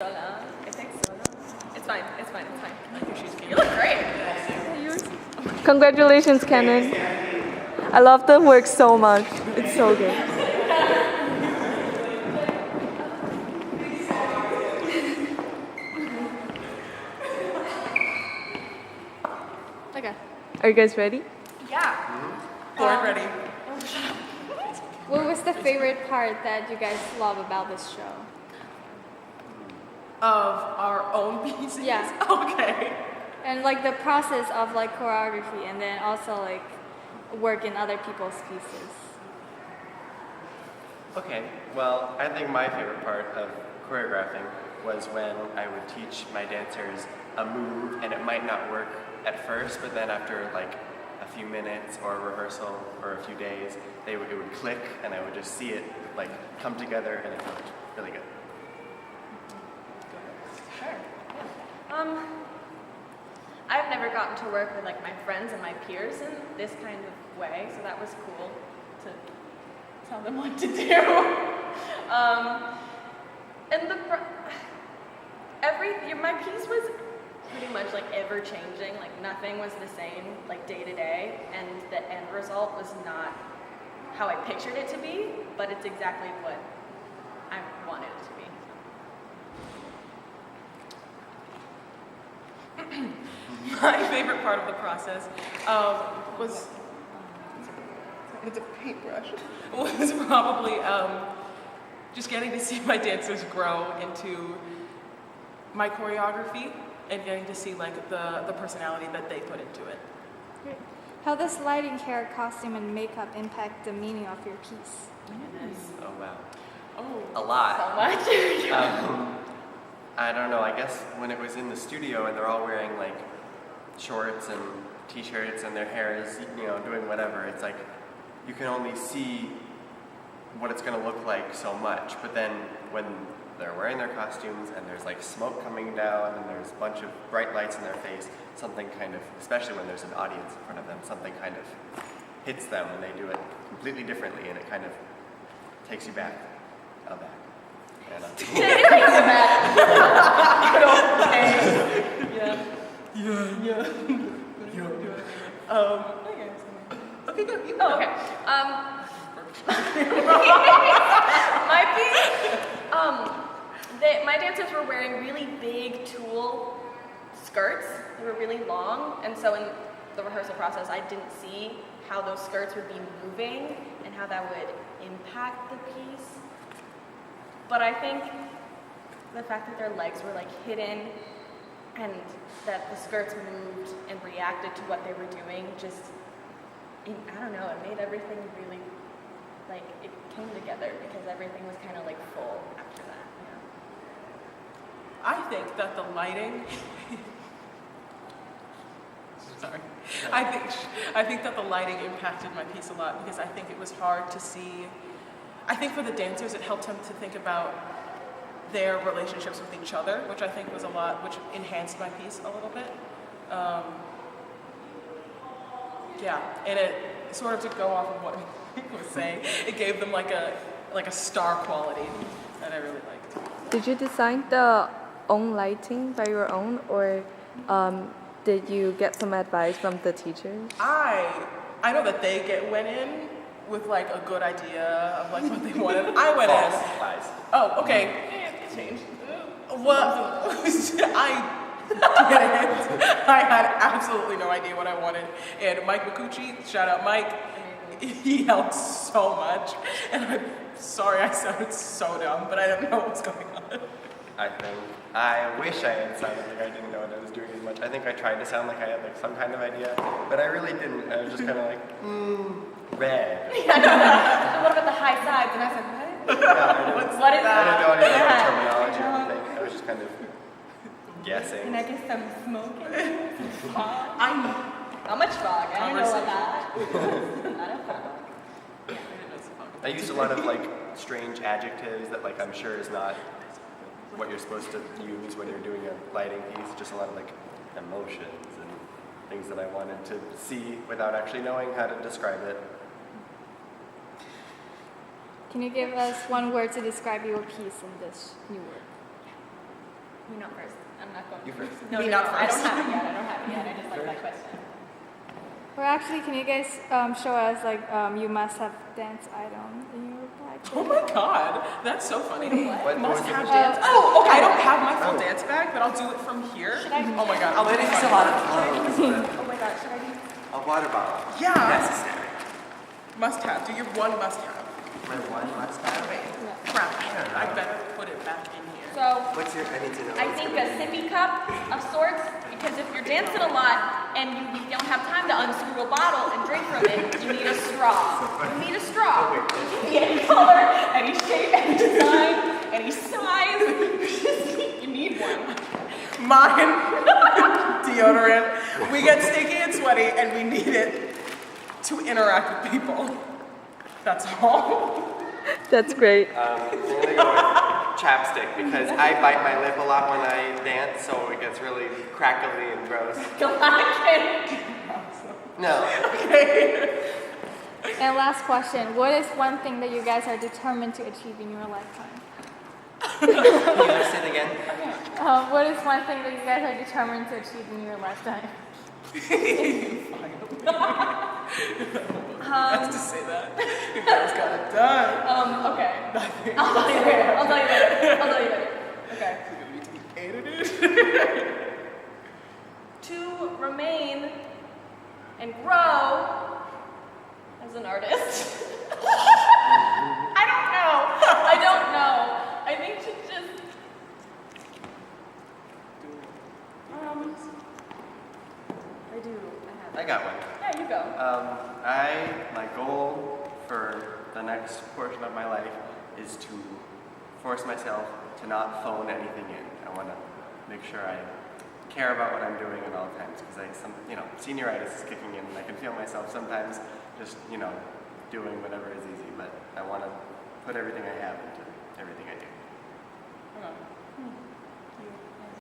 It takes so long. It's fine. You look great. Congratulations, Kenan. I love the work so much. It's so good. Okay. Are you guys ready? Yeah. We're ready. What was the favorite part that you guys love about this show? Of our own pieces? Yeah. Okay. And like the process of like choreography and then also like work in other people's pieces. Okay, well, I think my favorite part of choreographing was when I would teach my dancers a move and it might not work at first, but then after like a few minutes or a rehearsal or a few days, it would click and I would just see it like come together and it looked really good. Sure. Yeah. I've never gotten to work with like my friends and my peers in this kind of way, so that was cool to tell them what to do. My piece was pretty much like ever changing. Like nothing was the same like day to day, and the end result was not how I pictured it to be, but it's exactly what I wanted it to be. My favorite part of the process was it's a paintbrush. Was probably just getting to see my dancers grow into my choreography and getting to see like the personality that they put into it. Great. How does lighting, hair, costume, and makeup impact the meaning of your piece? Oh wow. Oh, A lot. So much. I don't know, I guess when it was in the studio and they're all wearing like shorts and t-shirts and their hair is, doing whatever, it's like you can only see what it's going to look like so much, but then when they're wearing their costumes and there's like smoke coming down and there's a bunch of bright lights in their face, something kind of, especially when there's an audience in front of them, something kind of hits them and they do it completely differently and it kind of takes you back. And, Okay, good. Oh, okay. My piece, my dancers were wearing really big tulle skirts. They were really long, and so in the rehearsal process, I didn't see how those skirts would be moving and how that would impact the piece. But I think the fact that their legs were like hidden and that the skirts moved and reacted to what they were doing just, I don't know, it made everything really, like, it came together because everything was kind of like full after that. I think that the lighting. Sorry. I think that the lighting impacted my piece a lot because I think it was hard to see. I think for the dancers, it helped them to think about their relationships with each other, which I think was a lot, which enhanced my piece a little bit. And it sort of to go off of what Nick was saying, it gave them like a star quality that I really liked. Did you design the own lighting by your own, or did you get some advice from the teachers? I know that they went in with like a good idea of like what they wanted. I went in. lies. Oh, okay. It changed. Well, I had absolutely no idea what I wanted. And Mike Micucci, shout out Mike, he helped so much. And I'm sorry I sounded so dumb, but I didn't know what was going on. I wish I had sounded like I didn't know what I was doing as much. I think I tried to sound like I had like some kind of idea, but I really didn't. I was just kind of like, red. And what about the high sides? And I said, what? What is I didn't know any of the that? terminology or anything. I was just kind of guessing. Can I get some smoke in there? Some fog? How much fog? I don't know what that. Not a fog. I used a lot of like strange adjectives that like I'm sure is not what you're supposed to use when you're doing a lighting piece. Just a lot of like emotions and things that I wanted to see without actually knowing how to describe it. Can you give us one word to describe your piece in this new work? Me not first. I'm not going. You first. No, Me no, not no, I don't first. have it yet. I don't have it yet. I just like that question. Or actually, can you guys show us like you must have dance item in your bag? Oh my god, that's so funny. What Must was have it? dance. Oh, okay. I don't have my full dance bag, but I'll do it from here. Oh my god, I'll But do it's it. a lot of clothes. Oh my god, should I do? A water bottle. Yeah. Necessary. Must have. Do your one must have. My one must have. Crap. I better put it back in here. So What's your, I need to know. I think a sippy cup of sorts, because if you're dancing a lot and you don't have time to unscrew a bottle and drink from it, you need a straw. You need a straw. It can be any color, any shape, any design, any size. You need one. Mine, deodorant. We get sticky and sweaty and we need it to interact with people. That's all. That's great. I'm gonna go with chapstick because I bite my lip a lot when I dance, so it gets really crackly and gross. No. And last question: what is one thing that you guys are determined to achieve in your lifetime? Can you just say it again? What is one thing that you guys are determined to achieve in your lifetime? That's to say that. You guys got it done. Okay. I'll tell you later. I'll tell you later. I'll tell you later. Okay. Is it gonna be edited? To remain and grow as an artist. I don't know. I don't know. I think to just I do. I got one. Yeah, you go. My goal for the next portion of my life is to force myself to not phone anything in. I want to make sure I care about what I'm doing at all times because senioritis is kicking in and I can feel myself sometimes just, doing whatever is easy, but I want to put everything I have into everything I do.